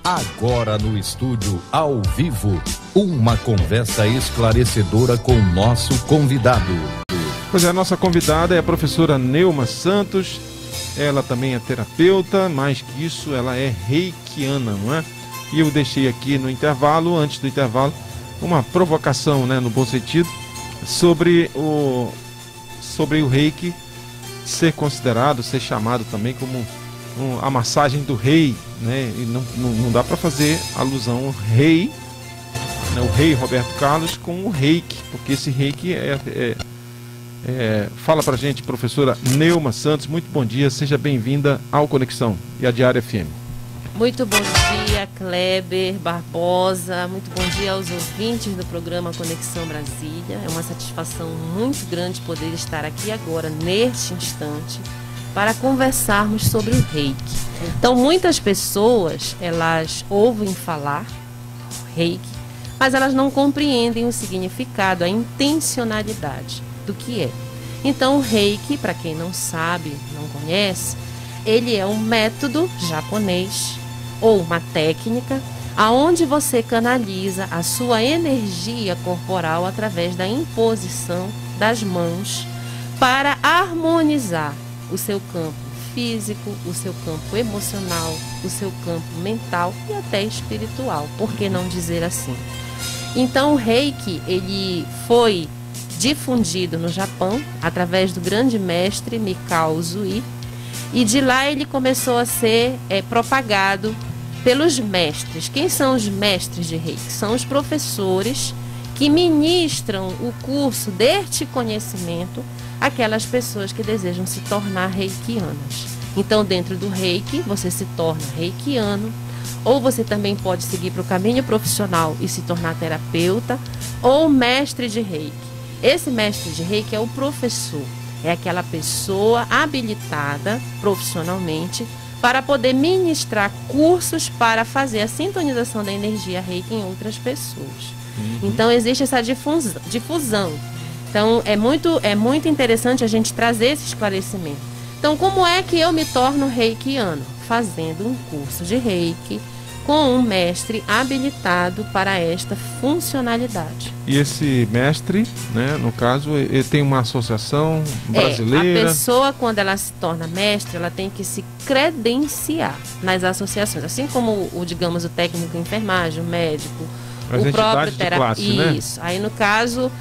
Agora no estúdio, ao vivo, uma conversa esclarecedora com o nosso convidado. Pois é, a nossa convidada é a professora Neuma Santos. Ela também é terapeuta, mais que isso, ela é reikiana, não é? E eu deixei aqui no intervalo, antes do intervalo, uma provocação, né, no bom sentido, sobre o reiki ser considerado, ser chamado também como a massagem do rei, né? E não dá para fazer alusão ao rei, né, o rei Roberto Carlos, com o reiki, porque esse reiki fala pra gente, professora Neuma Santos. Muito bom dia, seja bem-vinda ao Conexão e à Diária FM. Muito bom dia, Kleber Barbosa. Muito bom dia aos ouvintes do programa Conexão Brasília. É uma satisfação muito grande poder estar aqui agora, neste instante, para conversarmos sobre o reiki. Então, muitas pessoas, elas ouvem falar reiki, mas elas não compreendem o significado, a intencionalidade do que é. Então, o reiki, para quem não sabe, não conhece, ele é um método japonês ou uma técnica aonde você canaliza a sua energia corporal através da imposição das mãos para harmonizar o seu campo físico, o seu campo emocional, o seu campo mental e até espiritual, por que não dizer assim? Então, o reiki, ele foi difundido no Japão através do grande mestre Mikao Usui, e de lá ele começou a ser propagado pelos mestres. Quem são os mestres de reiki? São os professores que ministram o curso deste conhecimento àquelas pessoas que desejam se tornar reikianas. Então, dentro do reiki, você se torna reikiano, ou você também pode seguir para o caminho profissional e se tornar terapeuta, ou mestre de reiki. Esse mestre de reiki é o professor, é aquela pessoa habilitada profissionalmente para poder ministrar cursos para fazer a sintonização da energia reiki em outras pessoas. Então, existe essa difusão. Então, é muito interessante a gente trazer esse esclarecimento. Então, como é que eu me torno reikiano? Fazendo um curso de reiki com um mestre habilitado para esta funcionalidade. E esse mestre, né, no caso, ele tem uma associação brasileira? A pessoa, quando ela se torna mestre, ela tem que se credenciar nas associações. Assim como, digamos, o técnico de enfermagem, o médico, o próprio terapeuta. Isso. Aí, no caso,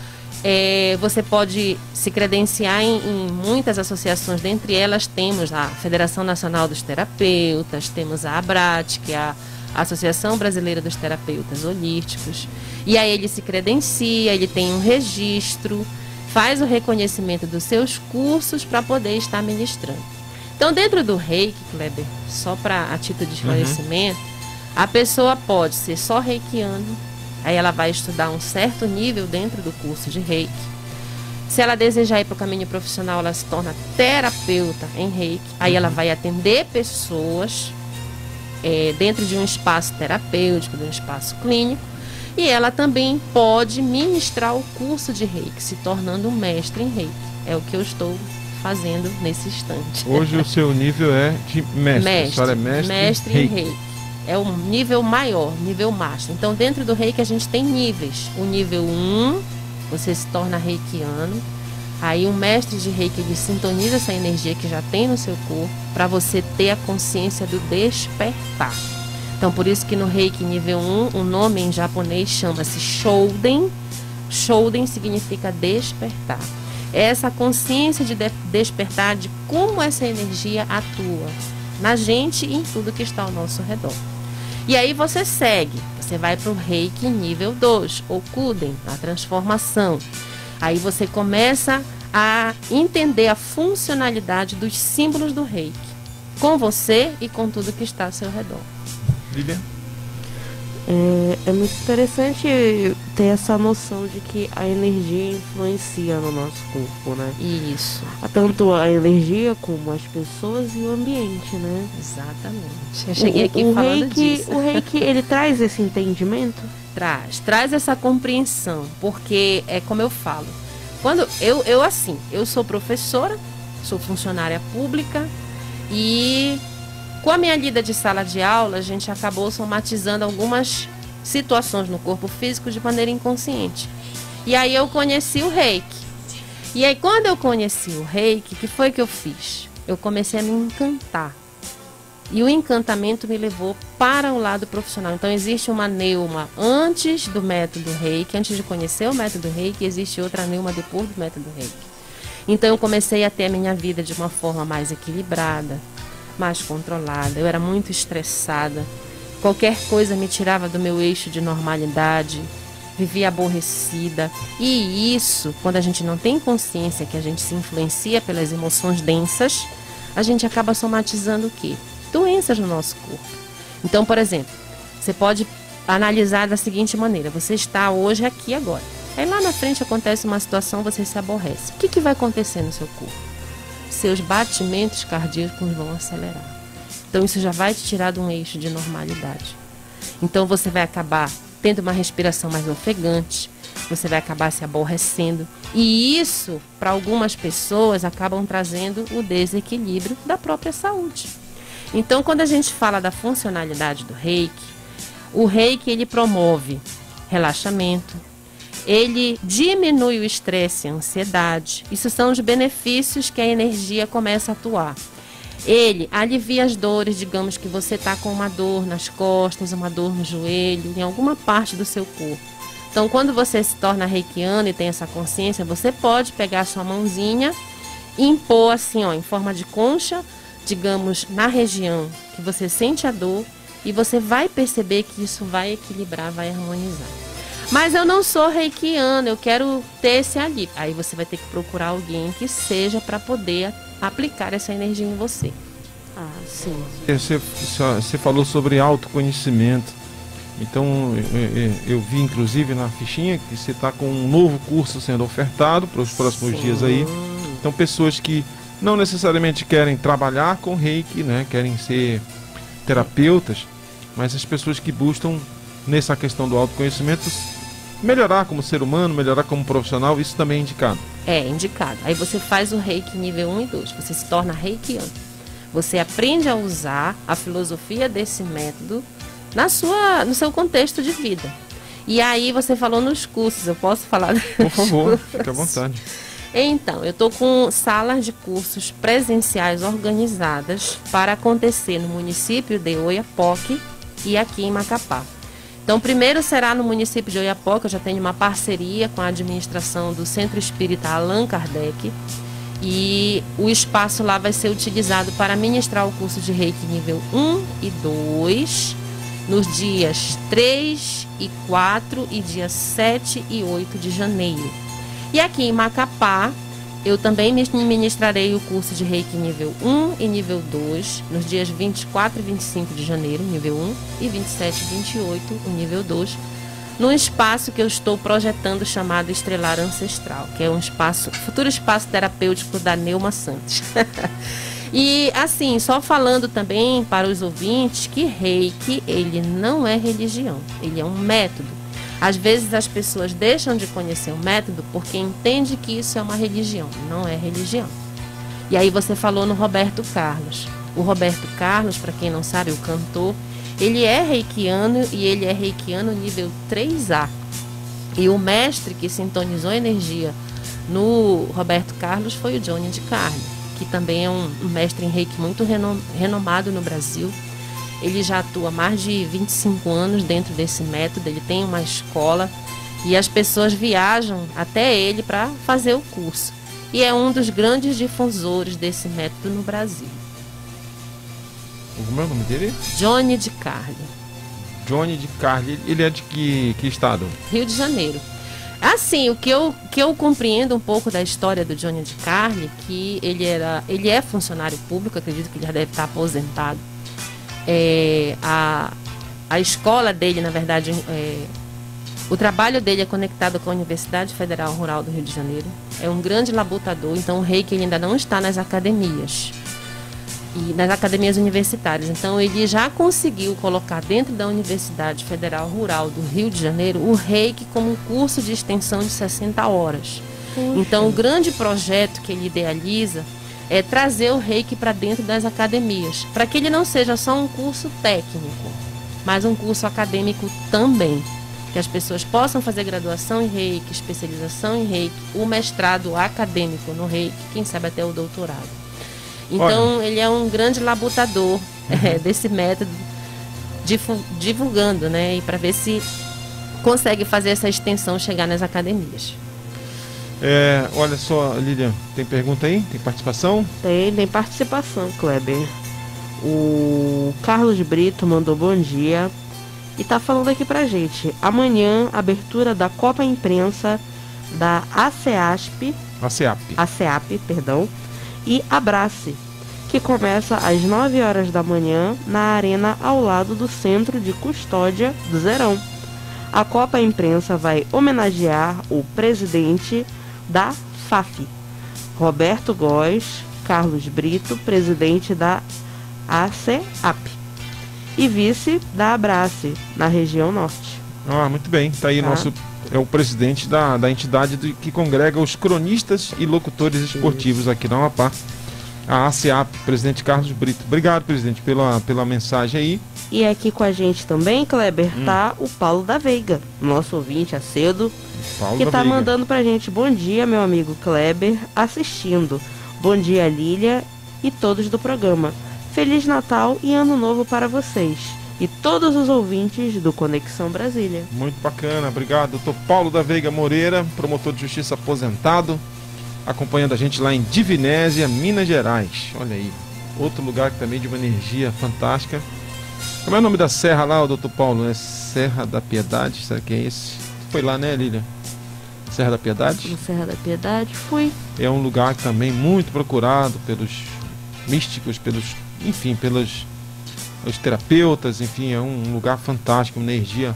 você pode se credenciar em muitas associações. Dentre elas, temos a Federação Nacional dos Terapeutas, temos a ABRAT, que é a Associação Brasileira dos Terapeutas Holísticos. E aí ele se credencia, ele tem um registro, faz o reconhecimento dos seus cursos para poder estar ministrando. Então, dentro do reiki, Kleber, só a título de esclarecimento, a pessoa pode ser só reikiano, aí ela vai estudar um certo nível dentro do curso de reiki. Se ela desejar ir para o caminho profissional, ela se torna terapeuta em reiki, aí ela vai atender pessoas dentro de um espaço terapêutico, de um espaço clínico, e ela também pode ministrar o curso de reiki, se tornando um mestre em reiki. É o que eu estou fazendo nesse instante. Hoje o seu nível é de mestre. A senhora é mestre em reiki. É um nível maior, nível master. Então, dentro do reiki a gente tem níveis. O nível 1, você se torna reikiano. Aí o mestre de reiki, ele sintoniza essa energia que já tem no seu corpo para você ter a consciência do despertar. Então, por isso que no reiki nível 1, o nome em japonês chama-se Shouden. Shouden significa despertar. É essa consciência de despertar de como essa energia atua na gente e em tudo que está ao nosso redor. E aí você segue, você vai para o reiki nível 2, Okuden, a transformação. Aí você começa a entender a funcionalidade dos símbolos do reiki, com você e com tudo que está ao seu redor. Lívia? É muito interessante ter essa noção de que a energia influencia no nosso corpo, né? Isso. Tanto a energia como as pessoas e o ambiente, né? Exatamente. Eu cheguei aqui falando disso. O reiki, ele traz esse entendimento? Traz essa compreensão, porque é como eu falo. Quando eu sou professora, sou funcionária pública e Com a minha lida de sala de aula, a gente acabou somatizando algumas situações no corpo físico de maneira inconsciente. E aí eu conheci o Reiki. E aí quando eu conheci o Reiki, o que foi que eu fiz? Eu comecei a me encantar. E o encantamento me levou para o lado profissional. Então existe uma neuma antes do método Reiki, antes de conhecer o método Reiki, existe outra neuma depois do método Reiki. Então eu comecei a ter a minha vida de uma forma mais equilibrada, mais controlada. Eu era muito estressada. Qualquer coisa me tirava do meu eixo de normalidade. Vivia aborrecida. E isso, quando a gente não tem consciência que a gente se influencia pelas emoções densas, a gente acaba somatizando o quê? Doenças no nosso corpo. Então, por exemplo, você pode analisar da seguinte maneira: você está hoje aqui agora. Aí lá na frente acontece uma situação, você se aborrece. O que vai acontecer no seu corpo? Seus batimentos cardíacos vão acelerar. Então isso já vai te tirar de um eixo de normalidade. Então você vai acabar tendo uma respiração mais ofegante, você vai acabar se aborrecendo. E isso, para algumas pessoas, acabam trazendo o desequilíbrio da própria saúde. Então, quando a gente fala da funcionalidade do Reiki, o Reiki ele promove relaxamento, ele diminui o estresse e a ansiedade. Isso são os benefícios que a energia começa a atuar. Ele alivia as dores, digamos que você está com uma dor nas costas, uma dor no joelho, em alguma parte do seu corpo. Então, quando você se torna reikiano e tem essa consciência, você pode pegar a sua mãozinha e impor assim, ó, em forma de concha, digamos, na região que você sente a dor, e você vai perceber que isso vai equilibrar, vai harmonizar. Mas eu não sou reikiano, eu quero ter esse alívio. Aí você vai ter que procurar alguém que seja para poder aplicar essa energia em você. Ah, sim. Você falou sobre autoconhecimento. Então, eu vi inclusive na fichinha que você está com um novo curso sendo ofertado para os próximos dias aí. Então, pessoas que não necessariamente querem trabalhar com Reiki, né? Querem ser terapeutas, mas as pessoas que buscam nessa questão do autoconhecimento melhorar como ser humano, melhorar como profissional, isso também é indicado. É indicado. Aí você faz o Reiki nível 1 e 2, você se torna reikiano. Você aprende a usar a filosofia desse método no seu contexto de vida. E aí você falou nos cursos, eu posso falar? Por favor, fique à vontade. Então, eu estou com salas de cursos presenciais organizadas para acontecer no município de Oiapoque e aqui em Macapá. Então, primeiro será no município de Oiapoque. Eu já tenho uma parceria com a administração do Centro Espírita Allan Kardec. E o espaço lá vai ser utilizado para ministrar o curso de Reiki nível 1 e 2, nos dias 3 e 4 e dias 7 e 8 de janeiro. E aqui em Macapá, eu também ministrarei o curso de Reiki nível 1 e nível 2, nos dias 24 e 25 de janeiro, nível 1, e 27 e 28, o nível 2, num espaço que eu estou projetando chamado Estrelar Ancestral, que é um futuro espaço terapêutico da Neuma Santos. E assim, só falando também para os ouvintes que Reiki, ele não é religião, ele é um método. Às vezes as pessoas deixam de conhecer o método porque entendem que isso é uma religião. Não é religião. E aí você falou no Roberto Carlos. O Roberto Carlos, para quem não sabe, o cantor, ele é reikiano e ele é reikiano nível 3A. E o mestre que sintonizou a energia no Roberto Carlos foi o Johnny de Carli, que também é um mestre em reiki muito renomado no Brasil. Ele já atua há mais de 25 anos dentro desse método, ele tem uma escola e as pessoas viajam até ele para fazer o curso. E é um dos grandes difusores desse método no Brasil. Como é o nome dele? Johnny de Carli. Johnny de Carli, ele é de que estado? Rio de Janeiro. Assim, o que eu compreendo um pouco da história do Johnny de Carli, que ele é funcionário público, acredito que ele já deve estar aposentado. A escola dele, na verdade, o trabalho dele é conectado com a Universidade Federal Rural do Rio de Janeiro. É um grande labutador, então o Reiki ele ainda não está nas academias e nas academias universitárias. Então ele já conseguiu colocar dentro da Universidade Federal Rural do Rio de Janeiro o Reiki como um curso de extensão de 60 horas. Então o grande projeto que ele idealiza trazer o reiki para dentro das academias, para que ele não seja só um curso técnico, mas um curso acadêmico também. Que as pessoas possam fazer graduação em reiki, especialização em reiki, o mestrado acadêmico no reiki, quem sabe até o doutorado. Então, ele é um grande labutador desse método, divulgando, né? E para ver se consegue fazer essa extensão chegar nas academias. Olha só, Lilian, tem pergunta aí? Tem participação? Tem participação, Kleber. O Carlos Brito mandou bom dia e tá falando aqui pra gente. Amanhã, abertura da Copa Imprensa da ACEAP, e Abrace, que começa às 9 horas da manhã na arena ao lado do Centro de Custódia do Zerão. A Copa Imprensa vai homenagear o presidente da FAF, Roberto Góes Carlos Brito, presidente da ACEAP, e vice da Abrace, na região norte. Muito bem, tá aí o presidente da entidade que congrega os cronistas e locutores esportivos aqui na Amapá, a ACEAP, presidente Carlos Brito. Obrigado, presidente, pela mensagem aí. E aqui com a gente também, Kleber, tá o Paulo da Veiga, nosso ouvinte acedo, que tá mandando pra gente: bom dia, meu amigo Kleber, assistindo. Bom dia, Lília e todos do programa. Feliz Natal e Ano Novo para vocês e todos os ouvintes do Conexão Brasília. Muito bacana, obrigado. Doutor Paulo da Veiga Moreira, promotor de justiça aposentado, acompanhando a gente lá em Divinésia, Minas Gerais. Olha aí, outro lugar que também de uma energia fantástica. Como é o nome da serra lá, doutor Paulo? É Serra da Piedade, será que é esse? Foi lá, né, Lília? Serra da Piedade? Serra da Piedade, fui. É um lugar também muito procurado pelos místicos, pelos terapeutas, enfim, é um lugar fantástico, uma energia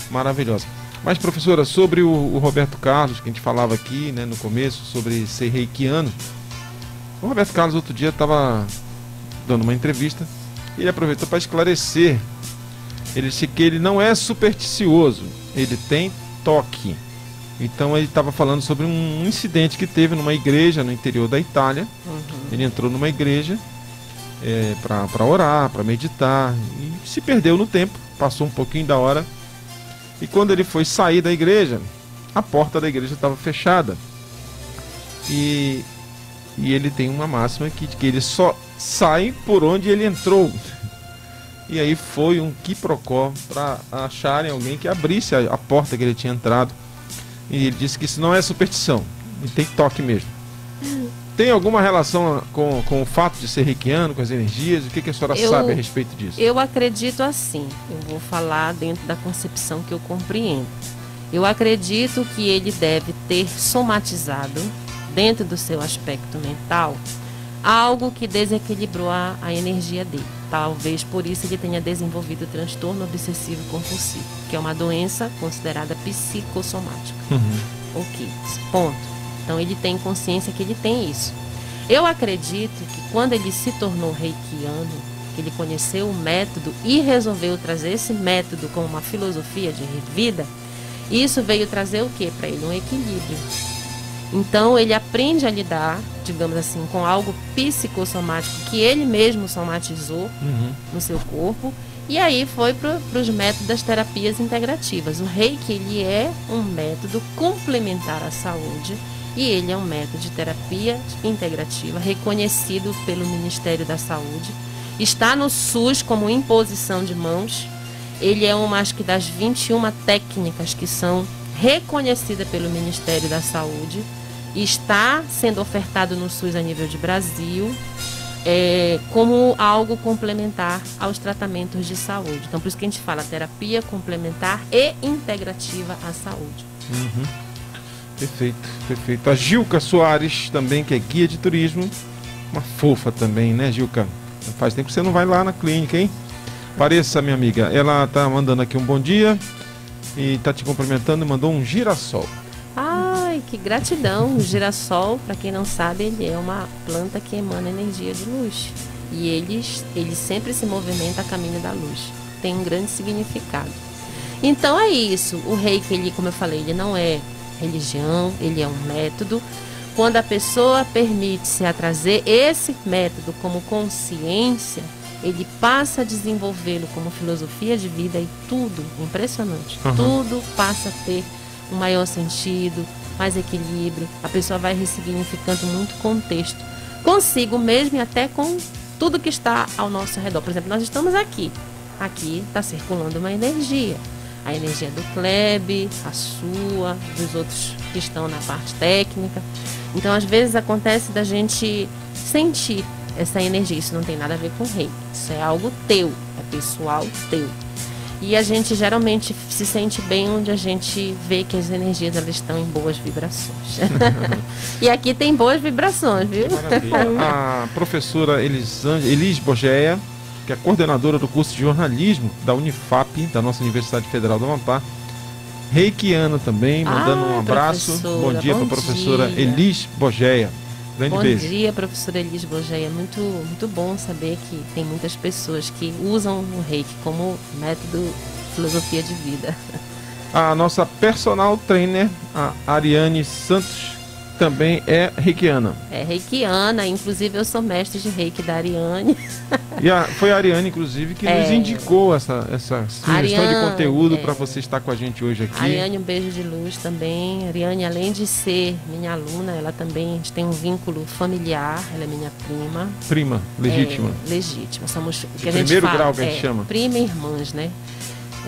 maravilhosa. Mas, professora, sobre o Roberto Carlos, que a gente falava aqui, né, no começo, sobre ser reikiano, o Roberto Carlos outro dia estava dando uma entrevista e ele aproveitou para esclarecer. Ele disse que ele não é supersticioso, ele tem toque. Então ele estava falando sobre um incidente que teve numa igreja no interior da Itália. Ele entrou numa igreja para orar, para meditar, e se perdeu no tempo, passou um pouquinho da hora, e quando ele foi sair da igreja, a porta da igreja estava fechada, e ele tem uma máxima que ele só sai por onde ele entrou, e aí foi um quiprocó para acharem alguém que abrisse a porta que ele tinha entrado, e ele disse que isso não é superstição, ele tem toque mesmo. Tem alguma relação com o fato de ser reikiano, com as energias? O que a senhora sabe a respeito disso? Eu acredito assim, eu vou falar dentro da concepção que eu compreendo. Eu acredito que ele deve ter somatizado, dentro do seu aspecto mental, algo que desequilibrou a energia dele. Talvez por isso ele tenha desenvolvido o transtorno obsessivo compulsivo, que é uma doença considerada psicossomática. Ok, ponto. Então ele tem consciência que ele tem isso. Eu acredito que quando ele se tornou reikiano, que ele conheceu o método e resolveu trazer esse método como uma filosofia de vida, isso veio trazer o que para ele? Um equilíbrio. Então ele aprende a lidar, digamos assim, com algo psicossomático que ele mesmo somatizou no seu corpo, e aí foi para os métodos das terapias integrativas. O Reiki, ele é um método complementar à saúde, e ele é um método de terapia integrativa reconhecido pelo Ministério da Saúde. Está no SUS como imposição de mãos. Ele é uma, acho que das 21 técnicas que são reconhecidas pelo Ministério da Saúde. Está sendo ofertado no SUS a nível de Brasil, como algo complementar aos tratamentos de saúde. Então, por isso que a gente fala terapia complementar e integrativa à saúde. Perfeito, perfeito. A Gilca Soares também, que é guia de turismo, uma fofa também, né, Gilca? Faz tempo que você não vai lá na clínica, hein? Pareça, minha amiga. Ela tá mandando aqui um bom dia e tá te cumprimentando e mandou um girassol. Ai, que gratidão. O girassol, para quem não sabe, ele é uma planta que emana energia de luz. E ele sempre se movimenta a caminho da luz. Tem um grande significado. Então é isso. O Reiki, ele, como eu falei, ele não é religião, ele é um método. quando a pessoa permite-se a trazer esse método como consciência, ele passa a desenvolvê-lo como filosofia de vida e tudo, impressionante, tudo passa a ter um maior sentido, mais equilíbrio, a pessoa vai ressignificando muito contexto, consigo mesmo e até com tudo que está ao nosso redor. Por exemplo, nós estamos aqui está circulando uma energia, a energia do Kleber, a sua, dos outros que estão na parte técnica. Então, às vezes acontece da gente sentir essa energia. Isso não tem nada a ver com reiki. Isso é algo teu, é pessoal teu. E a gente geralmente se sente bem onde a gente vê que as energias elas estão em boas vibrações. E aqui tem boas vibrações, viu? Maravilha. A professora Elis Bogeia, que é coordenadora do curso de jornalismo da Unifap, da nossa Universidade Federal do Amapá, reikiana também, mandando um abraço. Bom dia para a professora Elis Bogeia. Grande beijo. Bom dia, professora Elis Bogeia. Muito, muito bom saber que tem muitas pessoas que usam o reiki como método, filosofia de vida. A nossa personal trainer, a Ariane Santos, também é reikiana. É reikiana, inclusive eu sou mestre de reiki da Ariane. E foi a Ariane, inclusive, que nos indicou essa sugestão de conteúdo para você estar com a gente hoje aqui. Ariane, um beijo de luz também. A Ariane, além de ser minha aluna, ela também, a gente tem um vínculo familiar, ela é minha prima. Prima, legítima. Legítima, somos o que a gente gente fala, grau que a gente chama. Prima e irmãs, né?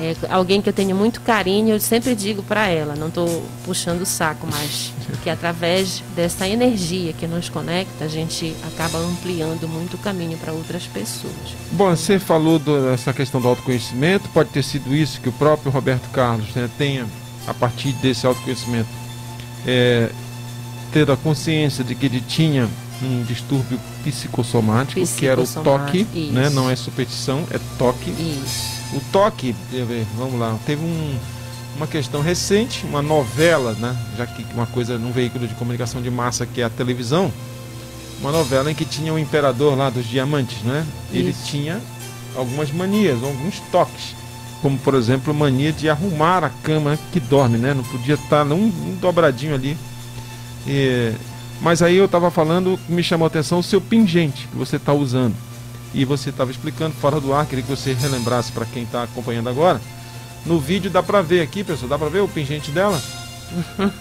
É alguém que eu tenho muito carinho, eu sempre digo para ela, não estou puxando o saco, mas que através dessa energia que nos conecta, a gente acaba ampliando muito o caminho para outras pessoas. Bom, você falou dessa questão do autoconhecimento, pode ter sido isso que o próprio Roberto Carlos, né, tenha, a partir desse autoconhecimento, ter a consciência de que ele tinha um distúrbio psicossomático, que era o toque, né, não é superstição, é toque. Isso. O toque, vamos lá, teve uma questão recente, uma novela, né? Já que uma coisa num veículo de comunicação de massa que é a televisão, uma novela em que tinha o imperador lá dos diamantes, né? Ele tinha algumas manias, alguns toques, como por exemplo mania de arrumar a cama que dorme, né? Não podia estar um dobradinho ali. Mas aí eu estava falando, me chamou a atenção o seu pingente que você está usando. E você estava explicando fora do ar, queria que você relembrasse para quem está acompanhando agora. No vídeo dá para ver aqui, pessoal, dá para ver o pingente dela?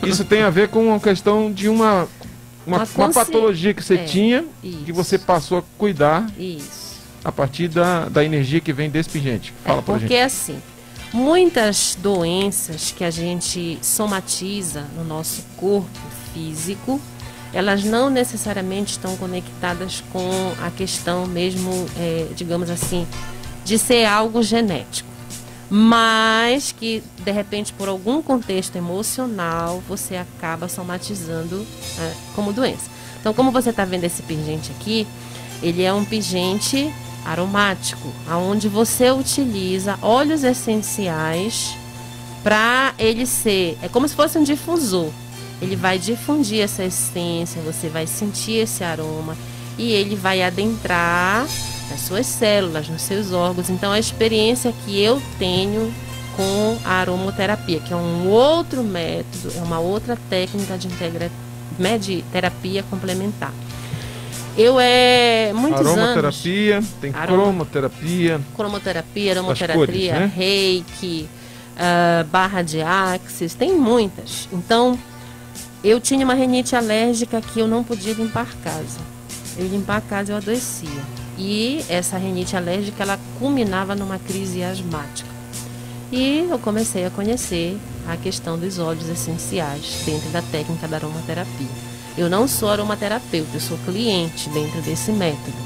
Isso tem a ver com uma questão de uma patologia que você tinha, que você passou a cuidar a partir da energia que vem desse pingente. Fala pra gente. Porque assim, muitas doenças que a gente somatiza no nosso corpo físico, elas não necessariamente estão conectadas com a questão mesmo, digamos assim, de ser algo genético. Mas que, de repente, por algum contexto emocional, você acaba somatizando como doença. Então, como você está vendo esse pingente aqui, ele é um pingente aromático, onde você utiliza óleos essenciais para ele ser... É como se fosse um difusor. Ele vai difundir essa essência, você vai sentir esse aroma e ele vai adentrar nas suas células, nos seus órgãos. Então, a experiência que eu tenho com a aromoterapia, que é um outro método, é uma outra técnica de terapia complementar. Muitos aromaterapia, anos... tem cromoterapia. Cromoterapia, aromaterapia, cores, né? reiki, barra de axis, tem muitas. Então... Eu tinha uma rinite alérgica que eu não podia limpar a casa. Eu limpar a casa, eu adoecia. E essa rinite alérgica, ela culminava numa crise asmática. E eu comecei a conhecer a questão dos óleos essenciais dentro da técnica da aromaterapia. Eu não sou aromaterapeuta, eu sou cliente dentro desse método.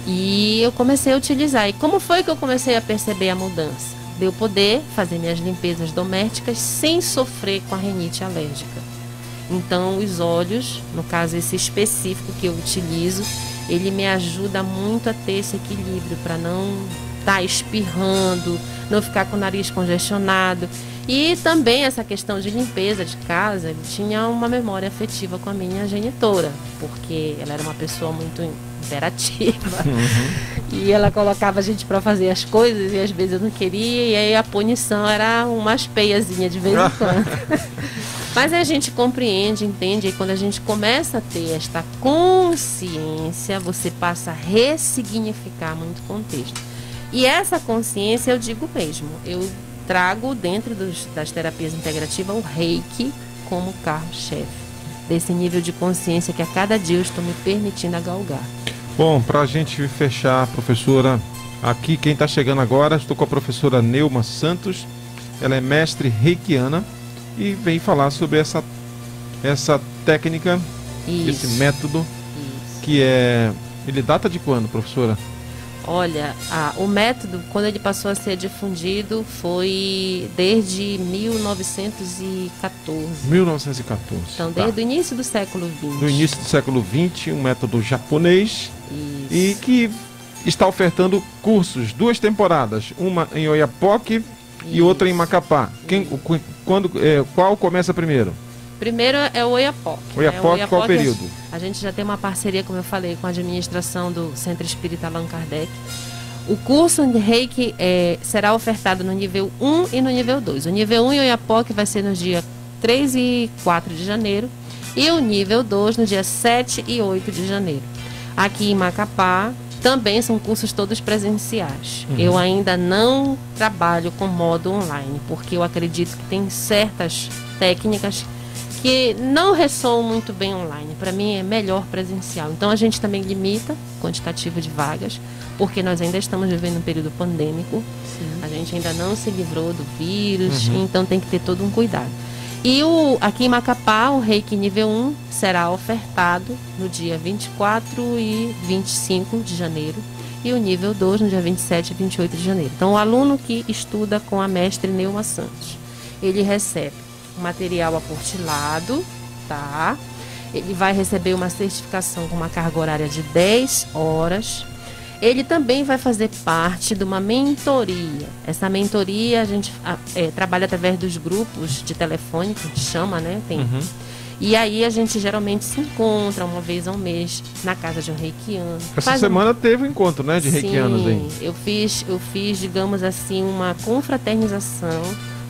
E eu comecei a utilizar. E como foi que eu comecei a perceber a mudança? De eu poder fazer minhas limpezas domésticas sem sofrer com a rinite alérgica. Então, os óleos, no caso esse específico que eu utilizo, ele me ajuda muito a ter esse equilíbrio, para não estar espirrando, não ficar com o nariz congestionado. E também essa questão de limpeza de casa, ele tinha uma memória afetiva com a minha genitora, porque ela era uma pessoa muito imperativa. E ela colocava a gente para fazer as coisas e às vezes eu não queria, e aí a punição era umas peiazinhas de vez em quando. Mas a gente compreende, entende, e quando a gente começa a ter esta consciência, você passa a ressignificar muito o contexto. E essa consciência, eu digo mesmo, eu trago dentro das terapias integrativas o Reiki como carro-chefe, desse nível de consciência que a cada dia eu estou me permitindo galgar. Bom, para a gente fechar, professora, aqui quem está chegando agora, estou com a professora Neuma Santos, ela é mestre reikiana e vem falar sobre essa técnica, esse método, que ele data de quando, professora? Olha, o método, quando ele passou a ser difundido, foi desde 1914. 1914. Então, desde o início do século XX. No início do século XX, um método japonês. Isso. E que está ofertando cursos, 2 temporadas, uma em Oiapoque e outra em Macapá. Qual começa primeiro? Primeiro é o Oiapoque. Oiapoque, qual período? A gente já tem uma parceria, como eu falei, com a administração do Centro Espírita Allan Kardec. O curso de Reiki será ofertado no nível 1 e no nível 2. O nível 1 em Oiapoque vai ser no dia 3 e 4 de janeiro. E o nível 2 no dia 7 e 8 de janeiro. Aqui em Macapá também são cursos todos presenciais. Eu ainda não trabalho com modo online, porque eu acredito que tem certas técnicas que não ressoam muito bem online. Para mim é melhor presencial. Então a gente também limita o quantitativo de vagas, porque nós ainda estamos vivendo um período pandêmico. Sim. A gente ainda não se livrou do vírus, então tem que ter todo um cuidado. E aqui em Macapá, o Reiki nível 1 será ofertado no dia 24 e 25 de janeiro e o nível 2 no dia 27 e 28 de janeiro. Então o aluno que estuda com a mestre Neuma Santos, ele recebe material aportilado, tá? Ele vai receber uma certificação com uma carga horária de 10 horas. Ele também vai fazer parte de uma mentoria. Essa mentoria a gente trabalha através dos grupos de telefone, que a gente chama, né? E aí a gente geralmente se encontra uma vez ao mês na casa de um reikiano. Essa semana teve um encontro, né, de reikianos aí. Eu fiz, digamos assim, uma confraternização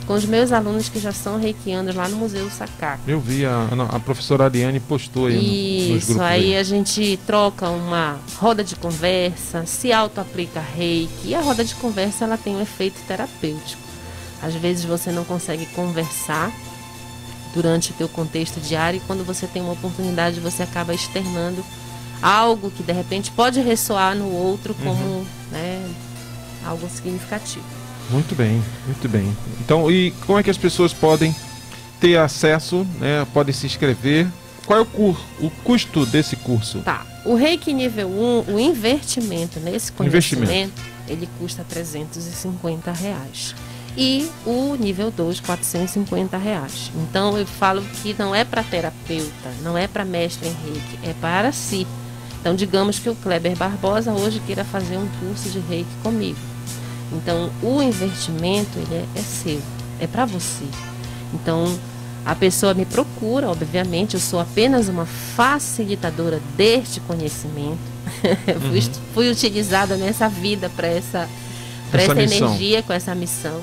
com os meus alunos que já são reikianos lá no Museu Sakako. Eu vi, a professora Ariane postou aí nos grupos. Isso, aí a gente troca uma roda de conversa, se auto-aplica reiki, e a roda de conversa ela tem um efeito terapêutico. Às vezes você não consegue conversar durante o teu contexto diário, e quando você tem uma oportunidade você acaba externando algo que de repente pode ressoar no outro como algo significativo. Muito bem, muito bem. Então, e como é que as pessoas podem ter acesso, né? Podem se inscrever? Qual é o custo desse curso? Tá. O Reiki nível 1, o investimento nesse conhecimento, ele custa R$350. E o nível 2, R$450. Então, eu falo que não é para terapeuta, não é para mestre em Reiki, é para si. Então, digamos que o Kleber Barbosa hoje queira fazer um curso de Reiki comigo. Então, o investimento ele é seu, é para você. Então, a pessoa me procura, obviamente, eu sou apenas uma facilitadora deste conhecimento. Fui utilizada nessa vida para essa energia, com essa missão.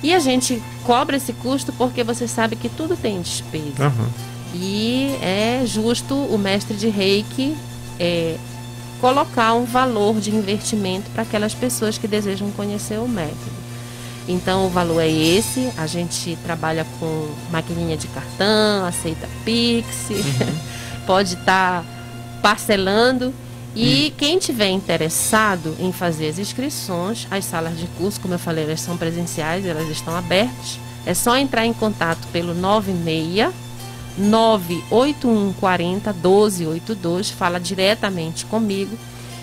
E a gente cobra esse custo porque você sabe que tudo tem despesa. E é justo o mestre de Reiki colocar um valor de investimento para aquelas pessoas que desejam conhecer o método. Então o valor é esse, a gente trabalha com maquininha de cartão, aceita Pix, pode estar parcelando. E quem tiver interessado em fazer as inscrições, as salas de curso, como eu falei, elas são presenciais, elas estão abertas. É só entrar em contato pelo 981401282, fala diretamente comigo.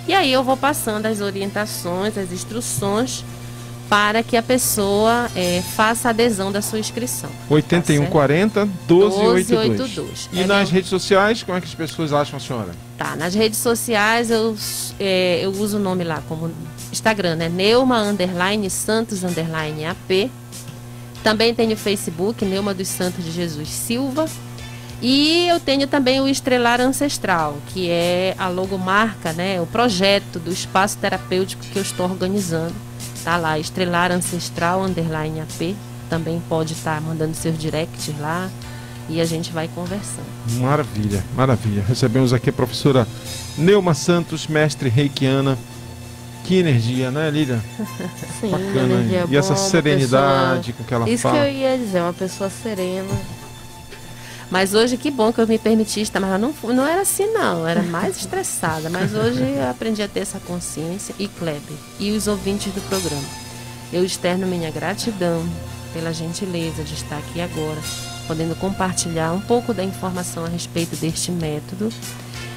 E aí eu vou passando as orientações, as instruções para que a pessoa faça a adesão da sua inscrição. 8140-1282. E nas redes sociais, como é que as pessoas acham a senhora? Tá, nas redes sociais eu uso o nome lá como Instagram, né? Neuma_Santos_AP. Também tenho o Facebook, Neuma dos Santos de Jesus Silva. E eu tenho também o Estrelar Ancestral, que é a logomarca, né? O projeto do espaço terapêutico que eu estou organizando. Tá lá, Estrelar Ancestral _AP. Também pode estar mandando seus directs lá. e a gente vai conversando. Maravilha, maravilha. Recebemos aqui a professora Neuma Santos, mestre reikiana. Que energia, né, Lília? Sim, Bacana. energia E boa, essa uma serenidade pessoa... com que ela Isso fala. que eu ia dizer, uma pessoa serena. Mas hoje, que bom que eu me permiti estar, mas não era assim não, era mais estressada. Mas hoje eu aprendi a ter essa consciência. E Kleber, e os ouvintes do programa, eu externo minha gratidão pela gentileza de estar aqui agora, podendo compartilhar um pouco da informação a respeito deste método,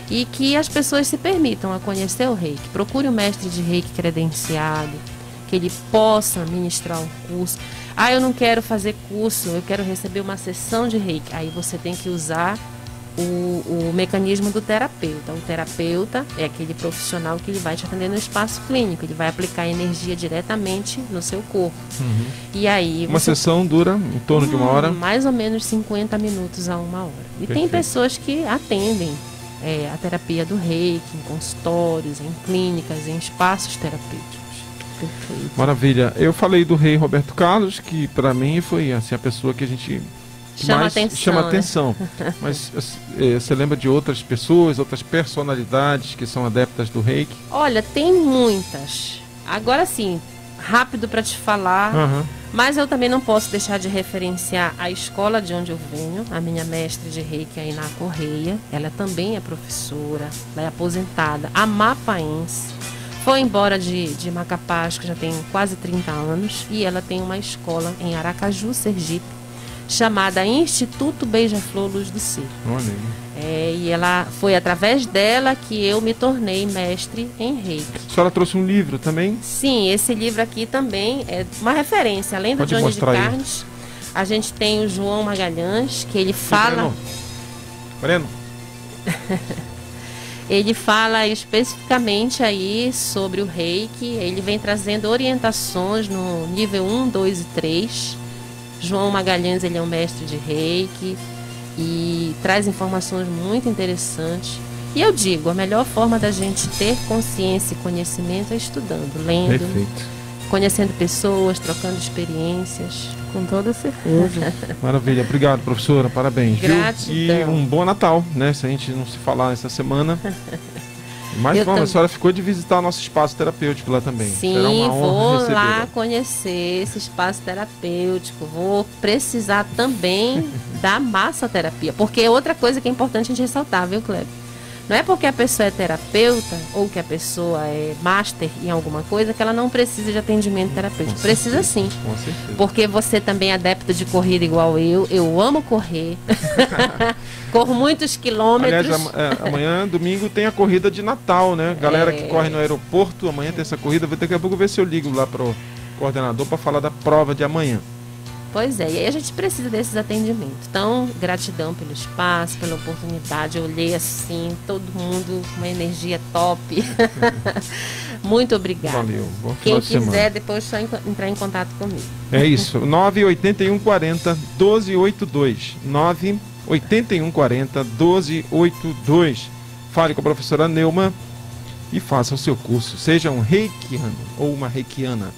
e que as pessoas se permitam a conhecer o reiki. Procure um mestre de reiki credenciado, que ele possa ministrar um curso. Ah, eu não quero fazer curso, eu quero receber uma sessão de reiki. Aí você tem que usar o mecanismo do terapeuta. O terapeuta é aquele profissional que ele vai te atender no espaço clínico, ele vai aplicar energia diretamente no seu corpo. Uhum. E aí Uma sessão dura em torno de 1 hora? Mais ou menos 50 minutos a 1 hora. E Perfeito. tem pessoas que atendem a terapia do reiki em consultórios, em clínicas, em espaços terapêuticos. Perfeito. Maravilha. Eu falei do rei Roberto Carlos, que para mim foi assim, a pessoa que a gente que Chama mais atenção, chama né? atenção. Mas você lembra de outras pessoas, outras personalidades que são adeptas do reiki? Olha, tem muitas. Agora sim, rápido para te falar, Aham. mas eu também não posso deixar de referenciar a escola de onde eu venho, a minha mestre de reiki, a Iná Correia. Ela também é professora, ela é aposentada, amapaense. Foi embora de Macapá, acho que já tem quase 30 anos, e ela tem uma escola em Aracaju, Sergipe, chamada Instituto Beija-Flor Luz do Ser. Olha aí. E ela foi através dela que eu me tornei mestre em reiki. A senhora trouxe um livro também? Sim, esse livro aqui também é uma referência. Além do Pode Johnny de mostrar aí. Carnes, a gente tem o João Magalhães, que ele fala... Breno. Ele fala especificamente aí sobre o reiki. Ele vem trazendo orientações no nível 1, 2 e 3. João Magalhães, ele é um mestre de reiki e traz informações muito interessantes. E eu digo, a melhor forma da gente ter consciência e conhecimento é estudando, lendo, Perfeito. conhecendo pessoas, trocando experiências. Com toda certeza. Maravilha. Obrigado, professora. Parabéns. Viu? Gratidão. E um bom Natal, né? Se a gente não se falar essa semana. Mas Eu vamos, a tam- senhora ficou de visitar o nosso espaço terapêutico lá também. Sim, Será uma honra vou recebê-la. lá conhecer esse espaço terapêutico. Vou precisar também da massoterapia, porque é outra coisa que é importante a gente ressaltar, viu, Kleber? Não é porque a pessoa é terapeuta ou que a pessoa é master em alguma coisa que ela não precisa de atendimento terapêutico. Com Precisa certeza, sim. Com certeza. Porque você também é adepto de corrida igual eu amo correr. Corro muitos quilômetros. Aliás, amanhã, domingo, tem a corrida de Natal, né? Galera É. que corre no aeroporto, amanhã tem essa corrida. Daqui a pouco ver se eu ligo lá pro coordenador para falar da prova de amanhã. Pois é, e aí a gente precisa desses atendimentos. Então, gratidão pelo espaço, pela oportunidade. Eu olhei assim, todo mundo com uma energia top. Muito obrigada. Valeu. Bom Quem final de semana. quiser, depois só entrar em contato comigo. É isso. 98140 1282. 98140 1282. Fale com a professora Neuma e faça o seu curso. Seja um reikiano ou uma reikiana.